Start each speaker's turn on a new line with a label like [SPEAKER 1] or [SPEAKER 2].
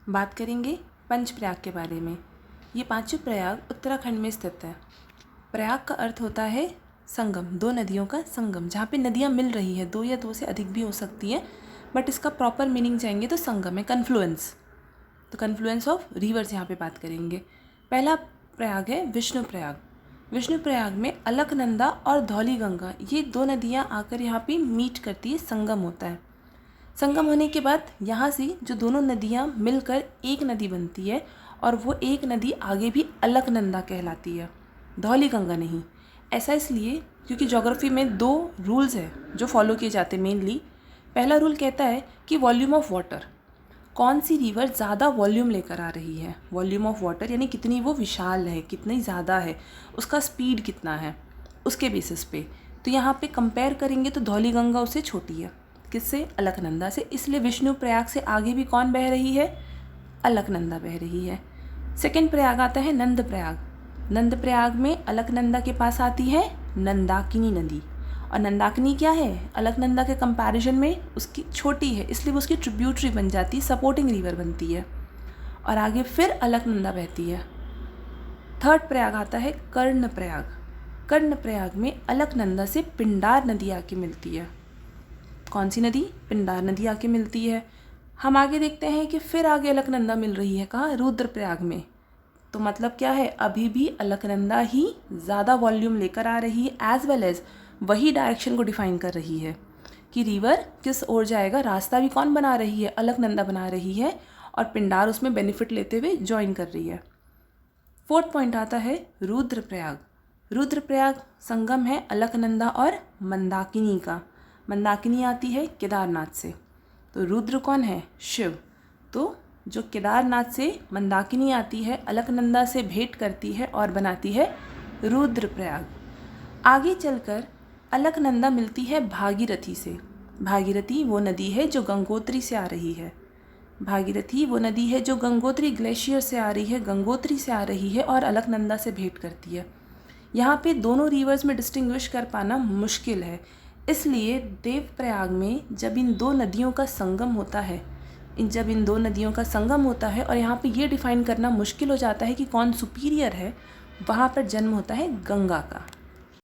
[SPEAKER 1] बात करेंगे पंचप्रयाग के बारे में। ये पांचों प्रयाग उत्तराखंड में स्थित है। प्रयाग का अर्थ होता है संगम, दो नदियों का संगम, जहाँ पे नदियाँ मिल रही है, दो या दो से अधिक भी हो सकती है, बट इसका प्रॉपर मीनिंग चाहेंगे तो संगम है, कन्फ्लुएंस। तो कन्फ्लुएंस ऑफ रिवर्स यहाँ पे बात करेंगे। पहला प्रयाग है विष्णु प्रयाग। विष्णु प्रयाग में अलकनंदा और धौली गंगा, ये दो नदियाँ आकर यहाँ पे मीट करती है, संगम होता है। संगम होने के बाद यहाँ से जो दोनों नदियाँ मिलकर एक नदी बनती है, और वो एक नदी आगे भी अलकनंदा कहलाती है, धौली गंगा नहीं। ऐसा इसलिए क्योंकि ज्योग्राफी में दो रूल्स हैं जो फॉलो किए जाते हैं मेनली। पहला रूल कहता है कि वॉल्यूम ऑफ वाटर, कौन सी रिवर ज़्यादा वॉल्यूम लेकर आ रही है, वॉल्यूम ऑफ वाटर यानी कितनी वो विशाल है, कितनी ज़्यादा है, उसका स्पीड कितना है, उसके बेसिस पे। तो यहाँ पे कंपेयर करेंगे तो धौली गंगा उससे छोटी है, किससे, अलकनंदा से। इसलिए विष्णु प्रयाग से आगे भी कौन बह रही है, अलकनंदा बह रही है। सेकेंड प्रयाग आता है नंद प्रयाग। नंद प्रयाग में अलकनंदा के पास आती है नंदाकिनी नदी, और नंदाकिनी क्या है, अलकनंदा के कंपैरिजन में उसकी छोटी है, इसलिए वो उसकी ट्रिब्यूटरी बन जाती है, सपोर्टिंग रिवर बनती है, और आगे फिर अलकनंदा बहती है। थर्ड प्रयाग आता है कर्ण प्रयाग। कर्ण प्रयाग में अलकनंदा से पिंडार नदी आके मिलती है। कौन सी नदी, पिंडार नदी आके मिलती है। हम आगे देखते हैं कि फिर आगे अलकनंदा मिल रही है, कहाँ, रुद्रप्रयाग में। तो मतलब क्या है, अभी भी अलकनंदा ही ज़्यादा वॉल्यूम लेकर आ रही है, एज वेल एज वही डायरेक्शन को डिफाइन कर रही है कि रिवर किस ओर जाएगा। रास्ता भी कौन बना रही है, अलकनंदा बना रही है, और पिंडार उसमें बेनिफिट लेते हुए ज्वाइन कर रही है। फोर्थ पॉइंट आता है रुद्रप्रयाग। रुद्रप्रयाग संगम है अलकनंदा और मंदाकिनी का। मंदाकिनी आती है केदारनाथ से, तो रुद्र कौन है, शिव। तो जो केदारनाथ से मंदाकिनी आती है, अलकनंदा से भेंट करती है और बनाती है रुद्रप्रयाग। आगे चलकर अलकनंदा मिलती है भागीरथी से। भागीरथी वो नदी है जो गंगोत्री से आ रही है। भागीरथी वो नदी है जो गंगोत्री ग्लेशियर से आ रही है, गंगोत्री से आ रही है और अलकनंदा से भेंट करती है। यहाँ पे दोनों रिवर्स में डिस्टिंग्विश कर पाना मुश्किल है, इसलिए देवप्रयाग में जब इन दो नदियों का संगम होता है, और यहाँ पे ये डिफ़ाइन करना मुश्किल हो जाता है कि कौन सुपीरियर है, वहाँ पर जन्म होता है गंगा का।